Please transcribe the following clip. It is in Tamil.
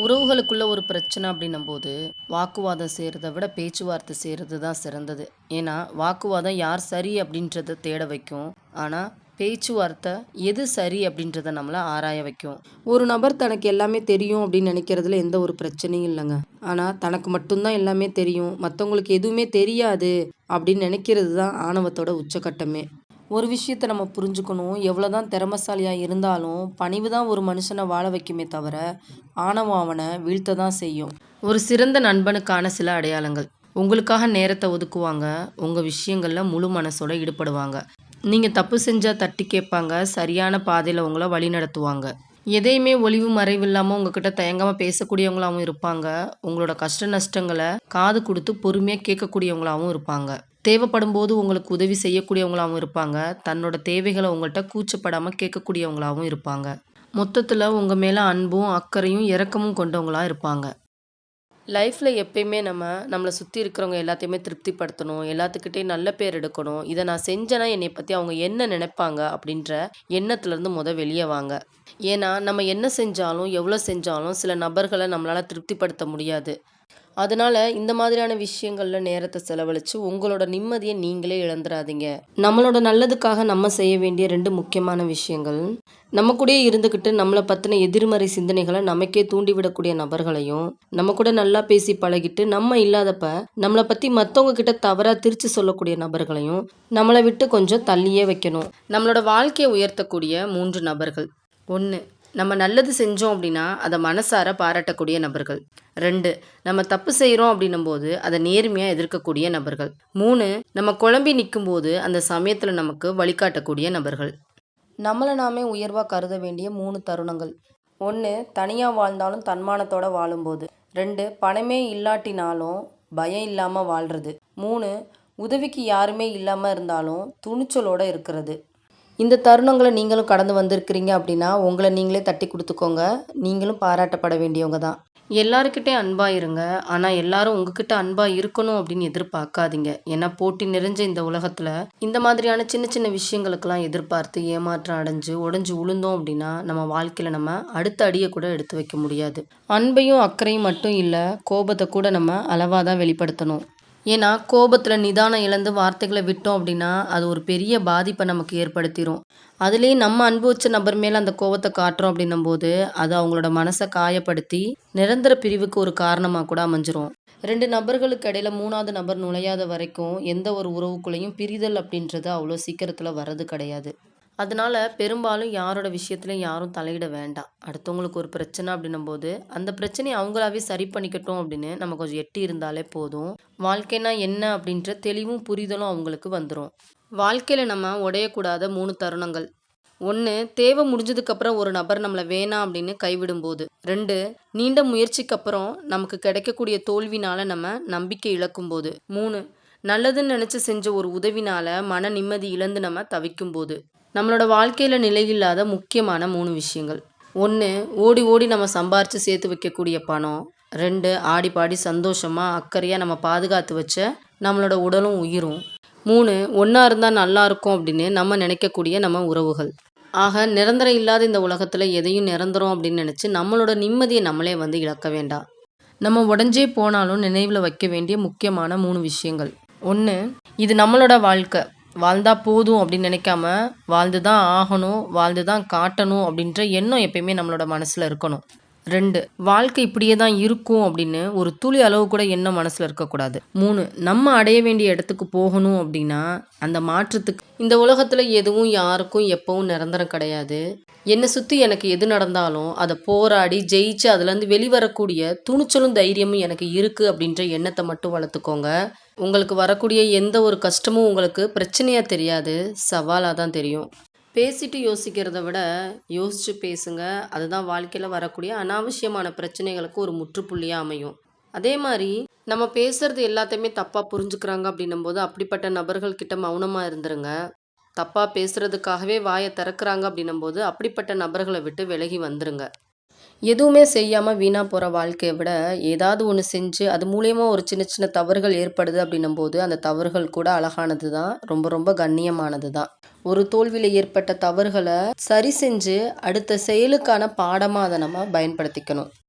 உறவுகளுக்குள்ள ஒரு பிரச்சனை அப்படின்னும்போது, வாக்குவாதம் செய்றத விட பேச்சுவார்த்தை செய்றது தான் சிறந்தது. ஏன்னா, வாக்குவாதம் யார் சரி அப்படின்றத தேட வைக்கும். ஆனா, பேச்சுவார்த்தை எது சரி அப்படின்றத நம்மள ஆராய வைக்கும். ஒரு நபர் தனக்கு எல்லாமே தெரியும் அப்படின்னு நினைக்கிறதுல எந்த ஒரு பிரச்சனையும் இல்லங்க. ஆனா, தனக்கு மட்டும் தான் எல்லாமே தெரியும், மத்தவங்களுக்கு எதுவுமே தெரியாது அப்படின்னு நினைக்கிறது தான் ஆணவத்தோட உச்சக்கட்டமே. ஒரு விஷயத்த நம்ம புரிஞ்சுக்கணும். எவ்வளோதான் திறமைசாலியா இருந்தாலும், பணிவு தான் ஒரு மனுஷன வாழ வைக்குமே தவிர, ஆணவம் அவன வீழ்த்த தான் செய்யும். ஒரு சிறந்த நண்பனுக்கான சில அடையாளங்கள். உங்களுக்காக நேரத்த ஒதுக்குவாங்க. உங்க விஷயங்கள்ல முழு மனசோட ஈடுபடுவாங்க. நீங்க தப்பு செஞ்சா தட்டி கேட்பாங்க. சரியான பாதையில உங்கள வழிநடத்துவாங்க. எதையுமே ஒளிவு மறைவு இல்லாம உங்ககிட்ட தயங்காம பேசக்கூடியவங்களாவும் இருப்பாங்க. உங்களோட கஷ்ட நஷ்டங்கள காது குடுத்து பொறுமையா கேட்கக்கூடியவங்களாவும் இருப்பாங்க. தேவைப்படும்போது உங்களுக்கு உதவி செய்யக்கூடியவங்களாவும் இருப்பாங்க. தன்னோட தேவைகள உங்கள்ட்ட கூச்சப்படாம கேட்கக்கூடியவங்களாவும் இருப்பாங்க. மொத்தத்துல உங்க மேல அன்பும், அக்கறையும், இரக்கமும் கொண்டவங்களா இருப்பாங்க. லைஃப்ல எப்பயுமே நம்மள சுத்தி இருக்கிறவங்க எல்லாத்தையுமே திருப்திப்படுத்தணும். எல்லாத்துக்கிட்டயும் நல்ல பேர் எடுக்கணும். இத நான் செஞ்சேன்னா என்னைய பத்தி அவங்க என்ன நினைப்பாங்க? அப்படின்ற எண்ணத்துலருந்து வெளிய வாங்க. ஏன்னா, நம்ம என்ன செஞ்சாலும், எவ்வளோ செஞ்சாலும் சில நபர்கள நம்மளால திருப்திப்படுத்த முடியாது. அதனால இந்த மாதிரியான விஷயங்கள்ல நேரத்த செலவழிச்சு, உங்களோட நிம்மதிய நீங்களே இழந்துறாதீங்க. நம்மளோட நல்லதுக்காக நம்ம செய்ய வேண்டிய 2 முக்கியமான விஷயங்கள், நம்ம கூடயே இருந்துகிட்டு நம்மள பத்தின எதிர்மறை சிந்தனைகள நமக்கே தூண்டிவிடக்கூடிய நபர்களையும், நம்ம கூட நல்லா பேசி பழகிட்டு, நம்ம இல்லாதப்ப நம்மள பத்தி மத்தவங்க கிட்ட தவறா திரிச்சு சொல்லக்கூடிய நபர்களையும், நம்மள விட்டு கொஞ்சம் தள்ளியே வைக்கணும். நம்மளோட வாழ்க்கைய உயர்த்தக்கூடிய 3 நபர்கள். 1. நம்ம நல்லது செஞ்சோம் அப்படின்னா, அத மனசார பாராட்டக்கூடிய நபர்கள். 2. நம்ம தப்பு செய்றோம் அப்படின்னும்போது, அத நேர்மையா எதிர்க்கக்கூடிய நபர்கள். 3. நம்ம குழம்பி நிக்கும்போது, அந்த சமயத்துல நமக்கு வழிகாட்டக்கூடிய நபர்கள். நம்மள நாமே உயர்வா கருத வேண்டிய 3 தருணங்கள். 1. தனியா வாழ்ந்தாலும் தன்மானத்தோட வாழும்போது. 2. பணமே இல்லாட்டினாலும் பயம் இல்லாம வாழ்றது. 3. உதவிக்கு யாருமே இல்லாம இருந்தாலும் துணிச்சலோட இருக்கிறது. இந்த தருணங்கள நீங்களும் கடந்து வந்திருக்கிறீங்க அப்படின்னா, உங்கள நீங்களே தட்டி குடுத்துக்கோங்க. நீங்களும் பாராட்டப்பட வேண்டியவங்க தான். எல்லார்கிட்டயும் அன்பா இருங்க. ஆனா எல்லாரும் உங்ககிட்ட அன்பா இருக்கணும் அப்படின்னு எதிர்பார்க்காதீங்க. ஏன்னா போட்டி நிறைஞ்ச இந்த உலகத்துல, இந்த மாதிரியான சின்ன சின்ன விஷயங்களுக்கெல்லாம் எதிர்பார்த்து ஏமாற்றம் அடைஞ்சு, உடைஞ்சு விழுந்தோம் அப்படின்னா, நம்ம வாழ்க்கையில நம்ம அடுத்த அடிய கூட எடுத்து வைக்க முடியாது. அன்பையும் அக்கறையும் மட்டும் இல்ல, கோபத்த கூட நம்ம அளவா தான் வெளிப்படுத்தணும். ஏன்னா, கோபத்துல நிதானம் இழந்து வார்த்தைகள விட்டோம் அப்படின்னா, அது ஒரு பெரிய பாதிப்ப நமக்கு ஏற்படுத்திரும். அதுலயும் நம்ம அனுபவிச்ச நபர் மேல அந்த கோவத்த காட்டுறோம் அப்படின்னும்போது, அது அவங்களோட மனச காயப்படுத்தி, நிரந்தர பிரிவுக்கு ஒரு காரணமா கூட அமைஞ்சிரும். 2 நபர்களுக்கு இடையில 3வது நபர் நுழையாத வரைக்கும், எந்த ஒரு உறவுக்குள்ளேயும் பிரிதல் அப்படின்றது அவ்வளோ சீக்கிரத்துல வர்றது கிடையாது. அதனால பெரும்பாலும் யாரோட விஷயத்துலயும் யாரும் தலையிட வேண்டாம். அடுத்தவங்களுக்கு ஒரு பிரச்சனை அப்படின்னும்போது, அந்த பிரச்சனைய அவங்களாவே சரி பண்ணிக்கட்டும் அப்படின்னு நம்ம கொஞ்சம் எட்டி இருந்தாலே போதும். வாழ்க்கைனா என்ன அப்படின்ற தெளிவும், புரிதலும் அவங்களுக்கு வந்துரும். வாழ்க்கையில நம்ம உடையக்கூடாத 3 தருணங்கள். 1. தேவை முடிஞ்சதுக்கப்புறம் ஒரு நபர் நம்மள வேணாம் அப்படின்னு கைவிடும்போது. 2. நீண்ட முயற்சிக்கு அப்புறம் நமக்கு கிடைக்கக்கூடிய தோல்வினால நம்ம நம்பிக்கை இழக்கும்போது. 3. நல்லதுன்னு நினைச்சு செஞ்ச ஒரு உதவினால மன நிம்மதி இழந்து நம்ம தவிக்கும்போது. நம்மளோட வாழ்க்கையில நிலையில்லாத முக்கியமான 3 விஷயங்கள். 1. ஓடி ஓடி நம்ம சம்பாரிச்சு சேர்த்து வைக்கக்கூடிய பணம். 2. ஆடி பாடி சந்தோஷமா, அக்கறையா நம்ம பாதுகாத்து வச்ச நம்மளோட உடலும் உயிரும். 3. ஒண்ணா இருந்தா நல்லா இருக்கும் அப்படின்னு நம்ம நினைக்கக்கூடிய நம்ம உறவுகள். ஆக நிரந்தரம் இல்லாத இந்த உலகத்துல எதையும் நிரந்தரம் அப்படின்னு நினைச்சு நம்மளோட நிம்மதிய நம்மளே இழக்க வேண்டாம். நம்ம உடைஞ்சே போனாலும் நினைவுல வைக்க வேண்டிய முக்கியமான 3 விஷயங்கள். 1. இது நம்மளோட வாழ்க்கை. வாழ்ந்தா போதும் அப்படின்னு நினைக்காம, வாழ்ந்து தான் ஆகணும், வாழ்ந்து தான் காட்டணும் அப்படின்ற எண்ணம் எப்பயுமே நம்மளோட மனசுல இருக்கணும். 2. வாழ்க்கை இப்படியே தான் இருக்கும் அப்படின்னு ஒரு துளி அளவு கூட எண்ணம் மனசுல இருக்கக்கூடாது. 3. நம்ம அடைய வேண்டிய இடத்துக்கு போகணும் அப்படின்னா, அந்த மாற்றத்துக்கு இந்த உலகத்துல எதுவும் யாருக்கும் எப்பவும் நிரந்தரம் கிடையாது. என்னை சுத்தி எனக்கு எது நடந்தாலும் அதை போராடி ஜெயிச்சு அதுலேருந்து வெளிவரக்கூடிய துணிச்சலும் தைரியமும் எனக்கு இருக்கு அப்படின்ற எண்ணத்தை மட்டும் வளர்த்துக்கோங்க. உங்களுக்கு வரக்கூடிய எந்த ஒரு கஷ்டமும் உங்களுக்கு பிரச்சனையா தெரியாது, சவாலாக தான் தெரியும். பேசிட்டு யோசிக்கிறத விட யோசிச்சு பேசுங்க. அதுதான் வாழ்க்கையில் வரக்கூடிய அனாவசியமான பிரச்சனைகளுக்கு ஒரு முற்றுப்புள்ளியாக அமையும். அதே மாதிரி நம்ம பேசுறது எல்லாத்தையுமே தப்பாக புரிஞ்சுக்கிறாங்க அப்படின்னும்போது அப்படிப்பட்ட நபர்கள் கிட்ட மௌனமாக இருந்துருங்க. தப்பாக பேசுறதுக்காகவே வாயை திறக்கிறாங்க அப்படின்னும்போது அப்படிப்பட்ட நபர்களை விட்டு விலகி வந்துருங்க. எதுவுமே செய்யாம வீணா போற வாழ்க்கைய விட, ஏதாவது ஒண்ணு செஞ்சு, அது மூலியமா ஒரு சின்ன சின்ன தவறுகள் ஏற்படுது அப்படின்னும்போது, அந்த தவறுகள் கூட அழகானது தான். ரொம்ப ரொம்ப கண்ணியமானது தான். ஒரு தோல்வியில ஏற்பட்ட தவறுகள சரி செஞ்சு, அடுத்த செயலுக்கான பாடமா அத நம்ம பயன்படுத்திக்கணும்.